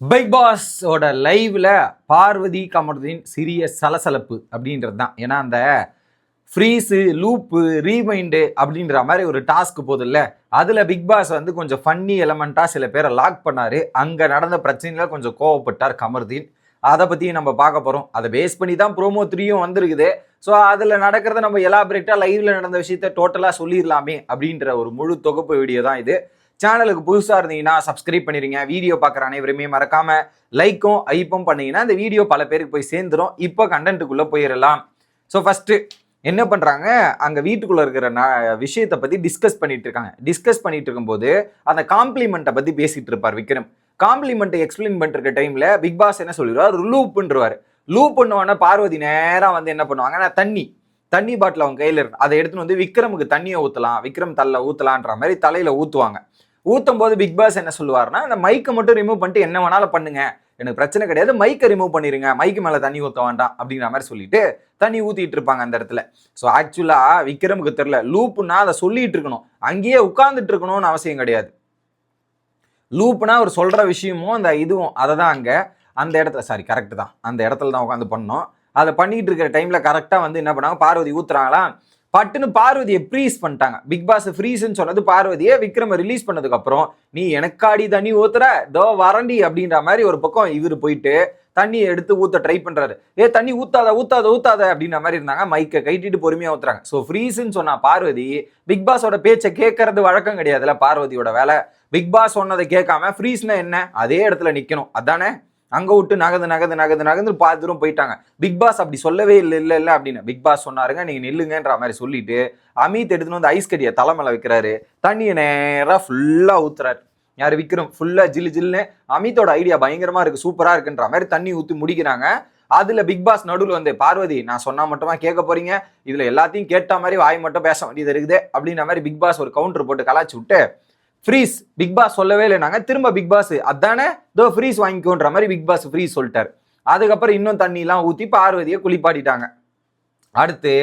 Big பாஸோட லைவ்ல பார்வதி கமருதீன் சிறிய சலசலப்பு அப்படின்றது தான். ஏன்னா அந்த ஃப்ரீஸு லூப்பு ரீமைண்டு அப்படின்ற மாதிரி ஒரு டாஸ்க் போதில்ல, அதில் பிக் பாஸ் வந்து கொஞ்சம் ஃபன்னி எலமெண்ட்டாக சில பேரை லாக் பண்ணார். அங்கே நடந்த பிரச்சனையில் கொஞ்சம் கோவப்பட்டார் கமருதீன். அதை பற்றியும் நம்ம பார்க்க போகிறோம். அதை பேஸ் பண்ணி தான் ப்ரோமோ 3யும் வந்திருக்குது. ஸோ அதில் நடக்கிறத நம்ம எலாபரேட்டாக லைவ்ல நடந்த விஷயத்த டோட்டலாக சொல்லிடலாமே அப்படின்ற ஒரு முழு தொகுப்பு வீடியோ தான் இது. சேனலுக்கு புதுசாக இருந்தீங்கன்னா சப்ஸ்கிரைப் பண்ணிடுங்க. வீடியோ பார்க்குற அனைவருமே மறக்காம லைக்கும் ஐப்பும் பண்ணீங்கன்னா இந்த வீடியோ பல பேருக்கு போய் சேர்ந்துடும். இப்போ கண்டென்ட்டுக்குள்ளே போயிடலாம். ஸோ ஃபஸ்ட்டு என்ன பண்ணுறாங்க, அங்கே வீட்டுக்குள்ளே இருக்கிற விஷயத்தை பற்றி டிஸ்கஸ் பண்ணிட்டு இருக்காங்க. டிஸ்கஸ் பண்ணிட்டு இருக்கும்போது அந்த காம்ப்ளிமெண்ட்டை பற்றி பேசிகிட்டு இருப்பார் விக்ரம். காம்ப்ளிமெண்ட்டை எக்ஸ்பிளைன் பண்ணிட்டு இருக்க டைமில் பிக் பாஸ் என்ன சொல்லிடுவார், லூப்புன்றவார். லூப் பண்ணுவான பார்வதி நேராக வந்து என்ன பண்ணுவாங்கன்னா தண்ணி பாட்டில் அவங்க கையில் இருக்கு, அதை எடுத்துன்னு வந்து விக்ரமுக்கு தண்ணியை ஊற்றலாம், விக்ரம் தள்ள ஊற்றலான்ற மாதிரி தலையில் ஊற்றுவாங்க. ஊற்றும் போது பிக் பாஸ் என்ன சொல்லுவார்னா, அந்த மைக்கை மட்டும் ரிமூவ் பண்ணிட்டு என்ன வேணாலும் பண்ணுங்க, எனக்கு பிரச்சனை கிடையாது, மைக்கை ரிமூவ் பண்ணிடுங்க, மைக்கு மேலே தண்ணி ஊற்ற வேண்டாம் அப்படிங்கிற மாதிரி சொல்லிட்டு தண்ணி ஊற்றிட்டு இருப்பாங்க அந்த இடத்துல. ஸோ ஆக்சுவலாக விக்ரமுக்கு தெரில, லூப்புனா அதை சொல்லிட்டு இருக்கணும், அங்கேயே உட்கார்ந்துட்டு இருக்கணும்னு அவசியம் கிடையாது. லூப்புனா அவர் சொல்கிற விஷயமும் அந்த இதுவும் அதை தான் அங்கே அந்த இடத்துல கரெக்டு தான், அந்த இடத்துல தான் உட்காந்து பண்ணோம். அதை பண்ணிட்டு இருக்கிற டைமில் கரெக்டாக வந்து என்ன பண்ணாங்க, பார்வதி ஊற்றுறாங்களா, பட்டுன்னு பார்வதியை ஃப்ரீஸ் பண்ணிட்டாங்க. பிக் பாஸ் ஃப்ரீஸ்ன்னு சொன்னது பார்வதியை விக்ரம ரிலீஸ் பண்ணதுக்கப்புறம், நீ எனக்காடி தண்ணி ஊத்துற தோ வரண்டி அப்படின்ற மாதிரி ஒரு பக்கம் இவர் போயிட்டு தண்ணியை எடுத்து ஊற்ற ட்ரை பண்ணுறாரு. தண்ணி ஊத்தாத அப்படின்ற மாதிரி இருந்தாங்க. மைக்கை கைட்டிட்டு பொறுமையாக ஊத்துறாங்க. ஸோ ஃப்ரீஸ்ன்னு சொன்னா பார்வதி பிக் பாஸோட பேச்சை கேட்கறது வழக்கம் கிடையாதுல்ல பார்வதியோட வேலை. பிக் பாஸ் சொன்னதை கேட்காம ஃப்ரீஸ்னா என்ன, அதே இடத்துல நிற்கணும், அதானே. அங்கே விட்டு நகந்து பாதி தூரம் போயிட்டாங்க. பிக் பாஸ் அப்படி சொல்லவே இல்லை அப்படின்னு. பிக் பாஸ் சொன்னாருங்க நீங்கள் நில்லுங்கன்ற மாதிரி சொல்லிட்டு அமித் எடுத்துன்னு வந்து ஐஸ் கட்டியை தலைமையில வைக்கிறாரு. தண்ணியை நேராக ஃபுல்லாக ஊத்துறாரு. யார், விக்ரம். ஃபுல்லாக ஜில்லுன்னு. அமித்தோட ஐடியா பயங்கரமாக இருக்குது, சூப்பராக இருக்குன்ற மாதிரி தண்ணி ஊற்றி முடிக்கிறாங்க. அதில் பிக் பாஸ் நடுவில் வந்து, பார்வதி நான் சொன்னால் மட்டுமா கேட்க போறீங்க, இதில் எல்லாத்தையும் கேட்ட மாதிரி வாய் மட்டும் பேச வேண்டியது இருக்குது அப்படின்ற மாதிரி பிக் பாஸ் ஒரு கவுண்டர் போட்டு கலாச்சி விட்டு ஃப்ரீஸ். பிக் பாஸ் சொல்லவே இல்லைனாங்க. திரும்ப பிக் பாஸ் அதானே தோ ஃப்ரீஸ் வாங்கிக்கோன்ற மாதிரி பிக் பாஸ் ஃப்ரீஸ் சொல்லிட்டார். அதுக்கப்புறம் இன்னும் தண்ணிலாம் ஊற்றி பார்வதியை குளிப்பாட்டிட்டாங்க. அடுத்து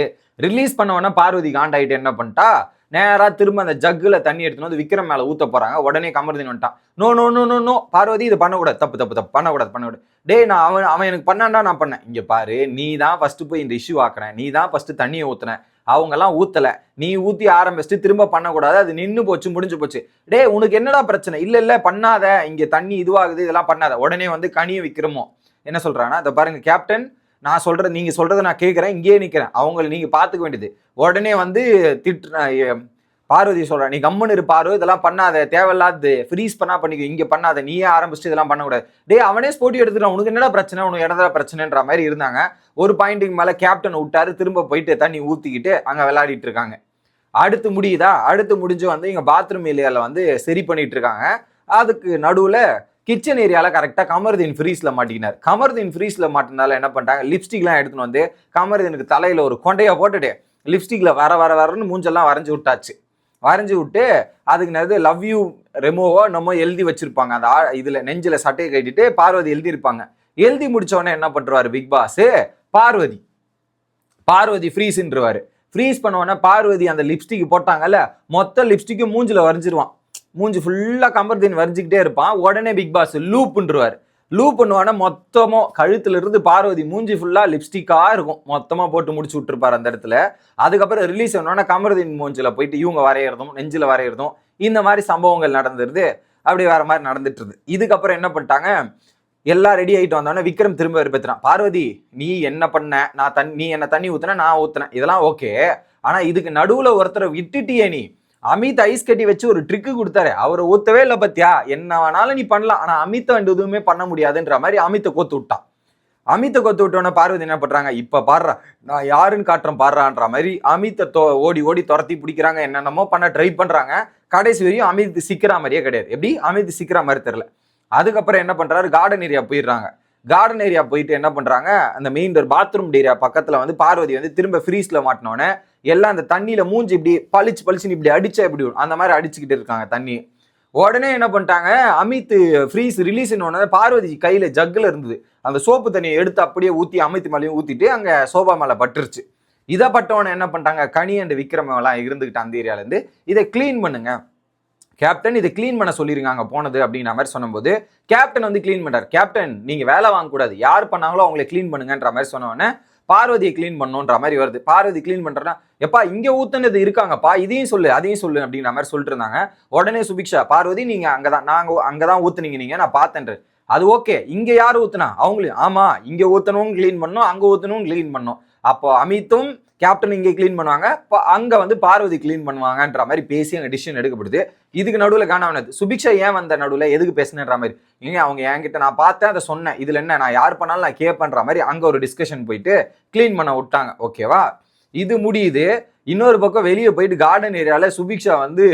ரிலீஸ் பண்ணவொன்னா பார்வதி காண்டாயிட்டு என்ன பண்ணிட்டா, நேராக திரும்ப அந்த ஜக்கில் தண்ணி எடுத்துன்னு வந்து விக்ரம் மேலே ஊற்ற போகிறாங்க. உடனே கமருதீன் வந்துட்டான். No no no no no Parvathi இது பண்ணக்கூடாது, தப்பு பண்ணக்கூடாது. டே நான் அவன் எனக்கு பண்ணான்டா, நான் பண்ணேன். இங்கே பாரு, நீ தான் ஃபஸ்ட்டு போய் இந்த இஷ்யூ ஆக்குறேன், நீ தான் ஃபஸ்ட்டு தண்ணியை ஊற்றுனேன், அவங்கெல்லாம் ஊற்றலை, நீ ஊற்றி ஆரம்பிச்சுட்டு திரும்ப பண்ணக்கூடாது, அது நின்று போச்சு, முடிஞ்சு போச்சு. டே உனக்கு என்னடா பிரச்சனை, இல்லை பண்ணாத, இங்கே தண்ணி இதுவாகுது, இதெல்லாம் பண்ணாத. உடனே வந்து கனியை விக்ரமோ என்ன சொல்கிறாங்கன்னா, அதை பாருங்க கேப்டன், நான் சொல்கிறது நீங்கள் சொல்கிறத நான் கேட்குறேன், இங்கேயே நிற்கிறேன், அவங்களை நீங்கள் பார்த்துக்க வேண்டியது. உடனே வந்து பார்வதி சொல்கிறேன், நீ கம்முன்னு இரு பாரு, இதெல்லாம் பண்ணாத, தேவையில்லாது, ஃப்ரீஸ் பண்ணிக்க, இங்கே பண்ணாத, நீயே ஆரம்பிச்சுட்டு இதெல்லாம் பண்ணக்கூடாது. டே அவனே ஸ்போர்ட்டி எடுத்துட்டான், உனக்கு என்னடா பிரச்சனை, உனக்கு இடத்துல பிரச்சனைன்ற மாதிரி இருந்தாங்க. ஒரு பாயிண்ட்டுக்கு மேலே கேப்டன் விட்டாரு, திரும்ப போயிட்டு தண்ணி ஊற்றிக்கிட்டு அங்கே விளையாடிட்டு இருக்காங்க. அடுத்து முடிஞ்சு வந்து இங்கே பாத்ரூம் ஏரியாவில் வந்து சரி பண்ணிட்டு இருக்காங்க. அதுக்கு நடுவில் கிச்சன் ஏரியாவில் கரெக்டாக கமருதீன் ஃப்ரீஸில் மாட்டிக்கினார். கமருதீன் ஃப்ரீஸில் மாட்டினால என்ன பண்ணிட்டாங்க, லிப்ஸ்டிக்லாம் எடுத்துன்னு வந்து கமருதீனுக்கு தலையில் ஒரு கொண்டையை போட்டுட்டு லிப்ஸ்டிக்கில் வரன்னு மூஞ்செல்லாம் வரைஞ்சி விட்டு அதுக்கு நிறைய லவ் யூ ரெமோவோ நம்ம எழுதி வச்சிருப்பாங்க. அந்த இதில் நெஞ்சில் சட்டையை கட்டிட்டு பார்வதி எழுதியிருப்பாங்க. எழுதி முடிச்சோடனே என்ன பண்ணுறாரு பிக் பாஸ், பார்வதி ஃப்ரீஸ்ன்றவாரு. ஃப்ரீஸ் பண்ணுவோன்னா பார்வதி அந்த லிப்ஸ்டிக் போட்டாங்கல்ல, மொத்த லிப்ஸ்டிக்கும் மூஞ்சில் வரைஞ்சிருவான். மூஞ்சி ஃபுல்லாக கமருதீன் வரைஞ்சிக்கிட்டே இருப்பான். உடனே பிக் பாஸ் லூப்புன்றவார். லூப் பண்ணுவானா மொத்தமாக கழுத்துல இருந்து பார்வதி மூஞ்சி ஃபுல்லாக லிப்ஸ்டிக்காக இருக்கும், மொத்தமாக போட்டு முடிச்சு விட்டுருப்பார் அந்த இடத்துல. அதுக்கப்புறம் ரிலீஸ் ஆனோன்னா கமருதீன் மூஞ்சில் போயிட்டு இவங்க வரைகிறதும் நெஞ்சில் வரைகிறதும் இந்த மாதிரி சம்பவங்கள் நடந்துருது. அப்படி வேற மாதிரி நடந்துட்டுருது. இதுக்கப்புறம் என்ன பண்ணிட்டாங்க, எல்லாம் ரெடி ஆகிட்டு வந்தோடனே விக்ரம் திரும்ப வெறுப்பேற்றுறான். பார்வதி நீ என்ன பண்ண, நீ என்ன தண்ணி ஊற்றுன, நான் ஊற்றுனேன், இதெல்லாம் ஓகே, ஆனால் இதுக்கு நடுவில் ஒருத்தரை விட்டுட்டியே நீ. அமித் ஐஸ் கட்டி வச்சு ஒரு ட்ரிக்கு கொடுத்தாரு, அவரை ஊற்றவே இல்லை பத்தியா, என்ன வேணாலும் நீ பண்ணலாம், ஆனால் அமித்தை வந்து எதுவுமே பண்ண முடியாதுன்ற மாதிரி அமித்தை கோத்து விட்டான். அமித்தை கோத்து விட்டோன்னே பார்வதி என்ன பண்ணுறாங்க, இப்போ பாடுறா நான் யாருன்னு காட்டுறேன் பாடுறான்ற மாதிரி அமித்தை ஓடி துரத்தி பிடிக்கிறாங்க, என்னென்னமோ பண்ண ட்ரை பண்ணுறாங்க. கடைசி வரையும் அமித் சிக்கிற மாதிரியே கிடையாது. எப்படி அமித் சிக்கிற மாதிரி தெரியல. அதுக்கப்புறம் என்ன பண்ணுறாரு, கார்டன் ஏரியா போயிடுறாங்க. கார்டன் ஏரியா போயிட்டு என்ன பண்ணுறாங்க, அந்த மெயின் டோர் பாத்ரூம் ஏரியா பக்கத்தில் வந்து பார்வதி வந்து திரும்ப ஃப்ரீஸில் மாட்டினோன்னே எல்லாம் அந்த தண்ணியில் மூஞ்சி இப்படி பளிச்சுன்னு இப்படி அடிச்சா எப்படி அந்த மாதிரி அடிச்சுக்கிட்டு இருக்காங்க தண்ணி. உடனே என்ன பண்ணிட்டாங்க, அமித் ஃப்ரீஸ் ரிலீஸ்ன்னு பார்வதி கையில் ஜக்கில் இருந்தது, அந்த சோப்பு தண்ணியை எடுத்து அப்படியே ஊற்றி அமித் மேலேயும் ஊற்றிட்டு அங்கே சோபா மேலே பட்டுருச்சு. இதை பட்டவொன்னே என்ன பண்ணிட்டாங்க, கனி அண்ட் விக்ரமெல்லாம் இருந்துக்கிட்டு அந்த ஏரியாவிலேருந்து இதை க்ளீன் பண்ணுங்க, கேப்டன் இதை கிளீன் பண்ண சொல்லிருங்க அங்க போனது அப்படின்ற மாதிரி சொன்னபோது கேப்டன் வந்து கிளீன் பண்றாரு. கேப்டன் நீங்க வேலை வாங்கக்கூடாது, யார் பண்ணாங்களோ அவங்களை கிளீன் பண்ணுங்கன்ற மாதிரி சொன்னோன்னே பார்வதியை கிளீன் பண்ணணுன்ற மாதிரி வருது. பார்வதி கிளீன் பண்றேன்னா எப்பா இங்க ஊத்துனது இருக்காங்கப்பா, இதையும் சொல்லு அதையும் சொல்லு அப்படின்ற மாதிரி சொல்லிட்டு இருந்தாங்க. உடனே சுபிக்ஷா பார்வதி நீங்க அங்கதான், நாங்க அங்கதான் ஊத்துனீங்க, நீங்க நான் பார்த்தேன். அது ஓகே, இங்க யாரு ஊத்துனா அவங்களும் ஆமா, இங்க ஊத்தணும் கிளீன் பண்ணணும், அங்க ஊத்தணும் கிளீன் பண்ணணும். அப்போ அமித்தும் கேப்டன் இங்கே கிளீன் பண்ணுவாங்க, அங்க வந்து பார்வதி கிளீன் பண்ணுவாங்கன்ற மாதிரி பேசி அங்க டிசிஷன் எடுக்கப்படுது. இதுக்கு நடுவில் காணாமனது சுபிக்ஷா ஏன் வந்த நடுவில் எதுக்கு பேசுனன்ற மாதிரி, ஏங்க அவங்க என்கிட்ட நான் பார்த்தேன் அதை சொன்னேன், இதுல என்ன நான் யார் பண்ணாலும் நான் கேட்பேன்ற மாதிரி அங்க ஒரு டிஸ்கஷன் போயிட்டு கிளீன் பண்ண விட்டாங்க. ஓகேவா, இது முடியுது. இன்னொரு பக்கம் வெளியே போயிட்டு கார்டன் ஏரியால சுபிக்ஷா வந்து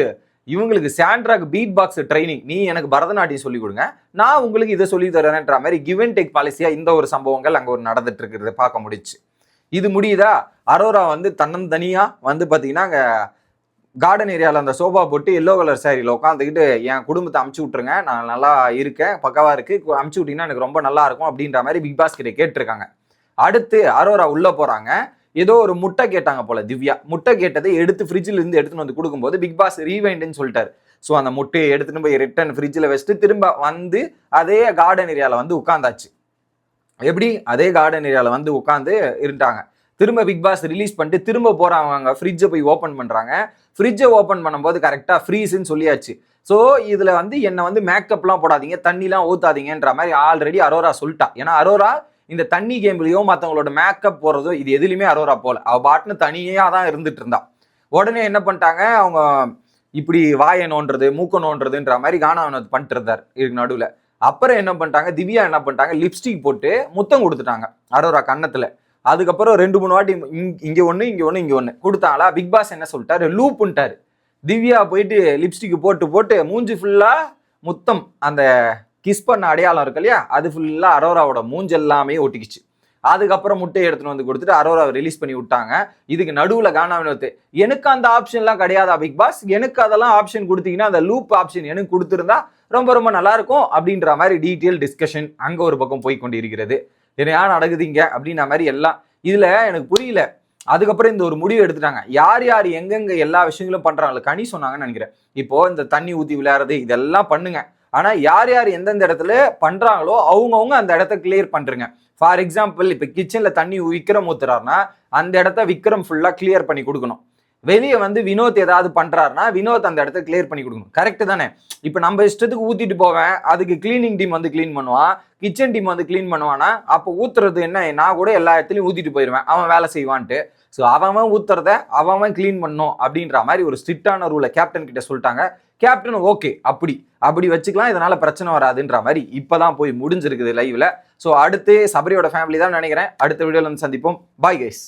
இவங்களுக்கு சாண்ட்ராக்கு பீட் பாக்ஸ் ட்ரைனிங், நீ எனக்கு பரதநாட்டியம் சொல்லி கொடுங்க, நான் உங்களுக்கு இதை சொல்லி தரேன்ற மாதிரி கிவ் அண்ட் டேக் பாலிசியா இந்த ஒரு சம்பவங்கள் அங்க ஒரு நடந்துட்டு இருக்கிறத பார்க்க முடிச்சு. இது முடியுதா, அரோரா வந்து தன்னந்தனியா வந்து பாத்தீங்கன்னா அங்க கார்டன் ஏரியாவில் அந்த சோபா போட்டு எல்லோ கலர் சாரியில் உட்காந்துக்கிட்டு என் குடும்பத்தை அமுச்சு விட்ருங்க, நான் நல்லா இருக்கேன், பக்கவா இருக்கு, அமுச்சு விட்டீங்கன்னா எனக்கு ரொம்ப நல்லா இருக்கும் அப்படின்ற மாதிரி பிக் பாஸ் கிட்ட கேட்டிருக்காங்க. அடுத்து அரோரா உள்ள போறாங்க. ஏதோ ஒரு முட்டை கேட்டாங்க போல திவ்யா, முட்டை கேட்டதை எடுத்து ஃப்ரிட்ஜில் இருந்து எடுத்துன்னு வந்து கொடுக்கும்போது பிக் பாஸ் ரீவைண்டுன்னு சொல்லிட்டாரு. ஸோ அந்த முட்டையை எடுத்துன்னு போய் ரிட்டர்ன் ஃப்ரிட்ஜில் வச்சுட்டு திரும்ப வந்து அதே கார்டன் ஏரியாவில் வந்து உட்காந்தாச்சு. எப்படி அதே கார்டன் ஏரியாவில் வந்து உட்காந்து இருந்துட்டாங்க. திரும்ப பிக் பாஸ் ரிலீஸ் பண்ணிட்டு திரும்ப போறாங்க, ஃப்ரிட்ஜை போய் ஓப்பன் பண்றாங்க. ஃப்ரிட்ஜை ஓப்பன் பண்ணும்போது கரெக்டா ஃப்ரீஸ்ன்னு சொல்லியாச்சு. ஸோ இதுல வந்து என்னை வந்து மேக்கப்லாம் போடாதீங்க, தண்ணிலாம் ஊத்தாதீங்கன்ற மாதிரி ஆல்ரெடி அரோரா சொல்லிட்டா. ஏன்னா அரோரா இந்த தண்ணி கேம்லயோ மற்றவங்களோட மேக்கப் போறதோ இது எதுலையுமே அரோரா போல, அவ பாட்டுன்னு தனியா தான் இருந்துட்டு இருந்தா. உடனே என்ன பண்ணிட்டாங்க, அவங்க இப்படி வாயை நோன்றது மூக்க நோன்றதுன்ற மாதிரி கானா பண்ணிட்டு இருந்தார் இதுக்கு நடுவில். அப்புறம் என்ன பண்ணிட்டாங்க, திவ்யா என்ன பண்ணிட்டாங்க, லிப்ஸ்டிக் போட்டு முத்தம் கொடுத்துட்டாங்க அரோரா கன்னத்துல. அதுக்கப்புறம் 2-3 வாட்டி இங்க ஒண்ணு இங்க ஒண்ணு இங்க ஒண்ணு கொடுத்தாங்களா. பிக் பாஸ் என்ன சொல்லிட்டாரு, லூப்புன்ட்டாரு. திவ்யா போயிட்டு லிப்ஸ்டிக் போட்டு போட்டு மூஞ்சி ஃபுல்லா முத்தம், அந்த கிஸ் பண்ண அடையாளம் இருக்கு இல்லையா, அது ஃபுல்லா அரோராவோட மூஞ்சி எல்லாமே ஒட்டிக்கிச்சு. அதுக்கப்புறம் முட்டையை எடுத்துன்னு வந்து கொடுத்துட்டு அரோராவை ரிலீஸ் பண்ணி விட்டாங்க. இதுக்கு நடுவில் கானா வினோத், எனக்கு அந்த ஆப்ஷன்லாம் கிடையாதா பிக் பாஸ், எனக்கு அதெல்லாம் ஆப்ஷன் கொடுத்தீங்கன்னா அந்த லூப் ஆப்ஷன் எனக்கு கொடுத்துருந்தா ரொம்ப ரொம்ப நல்லா இருக்கும் அப்படின்ற மாதிரி டீட்டெயில் டிஸ்கஷன் அங்க ஒரு பக்கம் போய் கொண்டு இருக்கிறது. என்னையா நடக்குதுங்க அப்படின்ற மாதிரி எல்லாம் இதுல எனக்கு புரியல. அதுக்கப்புறம் இந்த ஒரு முடிவு எடுத்துட்டாங்க, யார் யார் எங்கெங்க எல்லா விஷயங்களும் பண்றாங்க. கனி சொன்னாங்கன்னு நினைக்கிறேன், இப்போ இந்த தண்ணி ஊத்தி விளையாடுறது இதெல்லாம் பண்ணுங்க, ஆனா யார் யார் எந்தெந்த இடத்துல பண்றாங்களோ அவங்கவுங்க அந்த இடத்த கிளியர் பண்றீங்க. ஃபார் எக்ஸாம்பிள் இப்ப கிச்சன்ல தண்ணி விக்ரம் ஊத்துறாருன்னா அந்த இடத்த விக்ரம் ஃபுல்லா கிளியர் பண்ணி கொடுக்கணும். வெளியே வந்து வினோத் ஏதாவது பண்றாருன்னா வினோத் அந்த இடத்த கிளியர் பண்ணி கொடுக்கணும். கரெக்ட் தானே? இப்ப நம்ம இஷ்டத்துக்கு ஊத்திட்டு போவேன், அதுக்கு கிளீனிங் டீம் வந்து கிளீன் பண்ணுவான், கிச்சன் டீம் வந்து கிளீன் பண்ணுவானா, அப்போ ஊத்துறது என்ன, நான் கூட எல்லா இடத்துலயும் ஊத்திட்டு போயிடுவேன் அவன் வேலை செய்வான்ட்டு. ஸோ அவன் ஊத்துறத அவன் கிளீன் பண்ணும் அப்படின்ற மாதிரி ஒரு ஸ்ட்ரிக்டான ரூலை கேப்டன் கிட்ட சொல்லிட்டாங்க. கேப்டன் ஓகே அப்படி வச்சுக்கலாம், இதனால பிரச்சனை வராதுன்ற மாதிரி இப்பதான் போய் முடிஞ்சிருக்குது லைவ்ல. ஸோ அடுத்து சபரியோட ஃபேமிலி தான் நினைக்கிறேன். அடுத்த வீடியோல வந்து சந்திப்போம். Bye guys.